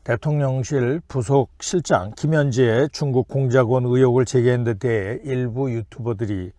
대통령실 부속실장 김현지의 중국 공작원 의혹을 제기한 데 대해 일부 유튜버들이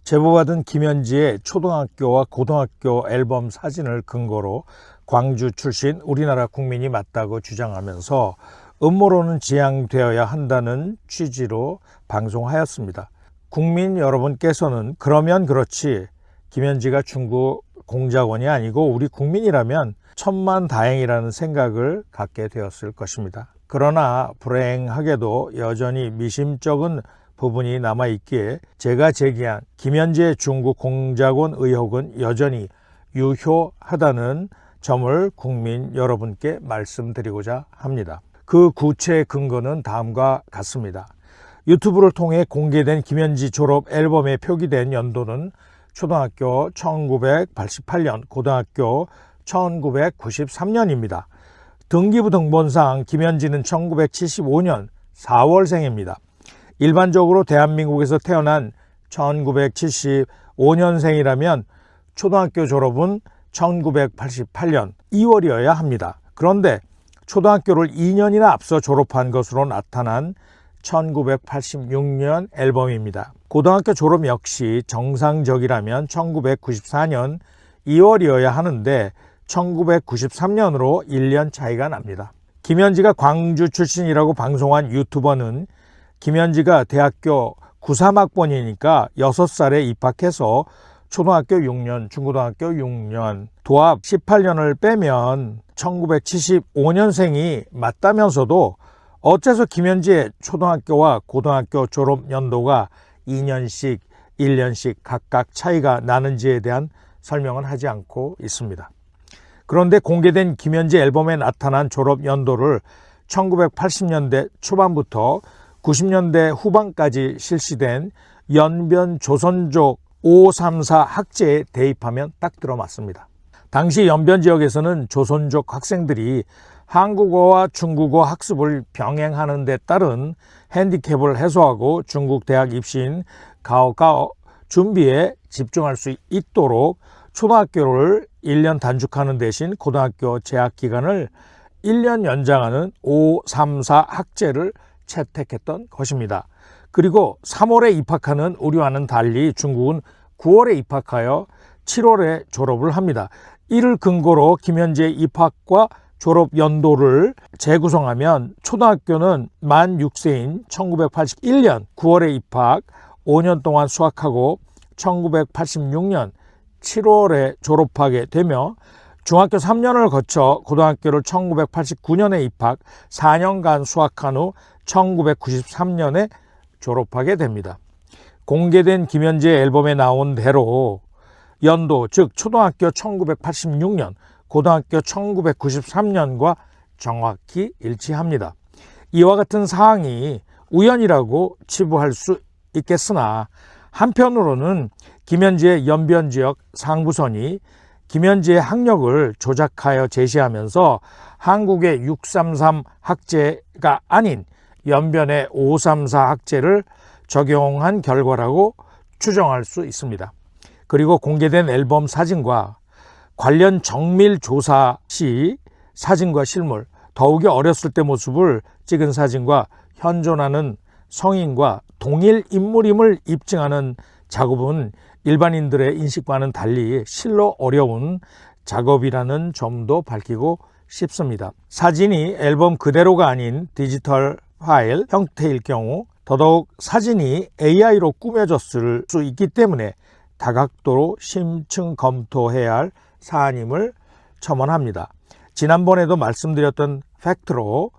제보받은 김현지의 초등학교와 고등학교 앨범 사진을 근거로 광주 출신 우리나라 국민이 맞다고 주장하면서 음모론은 지양되어야 한다는 취지로 방송하였습니다. 국민 여러분께서는 그러면 그렇지 김현지가 중국 공작원이 아니고 우리 국민이라면 천만다행이라는 생각을 갖게 되었을 것입니다. 그러나 불행하게도 여전히 미심쩍은 부분이 남아있기에 제가 제기한 김현지의 중국 공작원 의혹은 여전히 유효하다는 점을 국민 여러분께 말씀드리고자 합니다. 그 구체 근거는 다음과 같습니다. 유튜브를 통해 공개된 김현지 졸업 앨범에 표기된 연도는 초등학교 1988년, 고등학교 1993년입니다. 등기부 등본상 김현지는 1975년 4월생입니다. 일반적으로 대한민국에서 태어난 1975년생이라면 초등학교 졸업은 1988년 2월이어야 합니다. 그런데 초등학교를 2년이나 앞서 졸업한 것으로 나타난 1986년 앨범입니다. 고등학교 졸업 역시 정상적이라면 1994년 2월이어야 하는데 1993년으로 1년 차이가 납니다. 김현지가 광주 출신이라고 방송한 유튜버는 김현지가 대학교 93학번이니까 6살에 입학해서 초등학교 6년, 중고등학교 6년, 도합 18년을 빼면 1975년생이 맞다면서도 어째서 김현지의 초등학교와 고등학교 졸업 연도가 2년씩, 1년씩 각각 차이가 나는지에 대한 설명은 하지 않고 있습니다. 그런데 공개된 김현지 앨범에 나타난 졸업 연도를 1980년대 초반부터 90년대 후반까지 실시된 연변 조선족 534 학제에 대입하면 딱 들어맞습니다. 당시 연변 지역에서는 조선족 학생들이 한국어와 중국어 학습을 병행하는 데 따른 핸디캡을 해소하고 중국 대학 입시인 가오가오 준비에 집중할 수 있도록 초등학교를 1년 단축하는 대신 고등학교 재학 기간을 1년 연장하는 534 학제를 채택했던 것입니다. 그리고 3월에 입학하는 우리와는 달리 중국은 9월에 입학하여 7월에 졸업을 합니다. 이를 근거로 김현지의 입학과 졸업 연도를 재구성하면 초등학교는 만 6세인 1981년 9월에 입학, 5년 동안 수학하고 1986년 7월에 졸업하게 되며 중학교 3년을 거쳐 고등학교를 1989년에 입학, 4년간 수학한 후 1993년에 졸업하게 됩니다. 공개된 김현지의 앨범에 나온 대로 연도, 즉 초등학교 1986년, 고등학교 1993년과 정확히 일치합니다. 이와 같은 사항이 우연이라고 치부할 수 있겠으나 한편으로는 김현지의 연변지역 상부선이 김현지의 학력을 조작하여 제시하면서 한국의 633 학제가 아닌 연변의 534 학제를 적용한 결과라고 추정할 수 있습니다. 그리고 공개된 앨범 사진과 관련 정밀 조사 시 사진과 실물, 더욱이 어렸을 때 모습을 찍은 사진과 현존하는 성인과 동일 인물임을 입증하는 작업은 일반인들의 인식과는 달리 실로 어려운 작업이라는 점도 밝히고 싶습니다. 사진이 앨범 그대로가 아닌 디지털 파일 형태일 경우 더더욱 사진이 AI로 꾸며졌을 수 있기 때문에 다각도로 심층 검토해야 할 사안임을 첨언합니다. 지난번에도 말씀드렸던 팩트로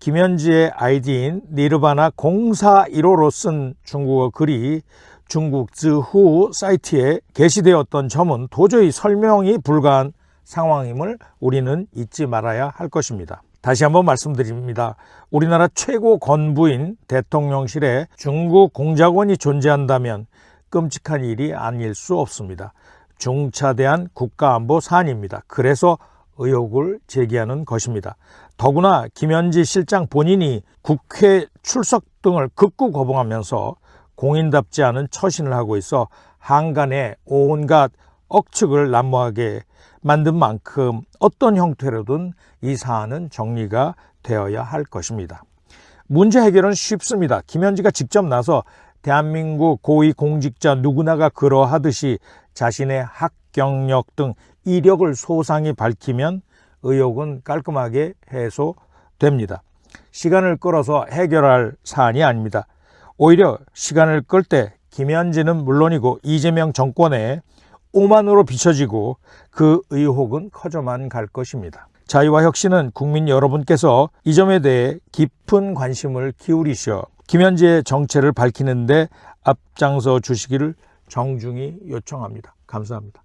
김현지의 아이디인 니르바나 0415로 쓴 중국어 글이 중국 즈후 사이트에 게시되었던 점은 도저히 설명이 불가한 상황임을 우리는 잊지 말아야 할 것입니다. 다시 한번 말씀드립니다. 우리나라 최고 건부인 대통령실에 중국 공작원이 존재한다면 끔찍한 일이 아닐 수 없습니다. 중차대한 국가안보 사안입니다. 그래서 의혹을 제기하는 것입니다. 더구나 김현지 실장 본인이 국회 출석 등을 극구 거부하면서 공인답지 않은 처신을 하고 있어 한간에 온갖 억측을 난무하게 만든 만큼 어떤 형태로든 이 사안은 정리가 되어야 할 것입니다. 문제 해결은 쉽습니다. 김현지가 직접 나서 대한민국 고위공직자 누구나가 그러하듯이 자신의 학경력 등 이력을 소상히 밝히면 의혹은 깔끔하게 해소됩니다. 시간을 끌어서 해결할 사안이 아닙니다. 오히려 시간을 끌 때 김현지는 물론이고 이재명 정권의 오만으로 비춰지고 그 의혹은 커져만 갈 것입니다. 자유와 혁신은 국민 여러분께서 이 점에 대해 깊은 관심을 기울이셔 김현지의 정체를 밝히는 데 앞장서 주시기를 정중히 요청합니다. 감사합니다.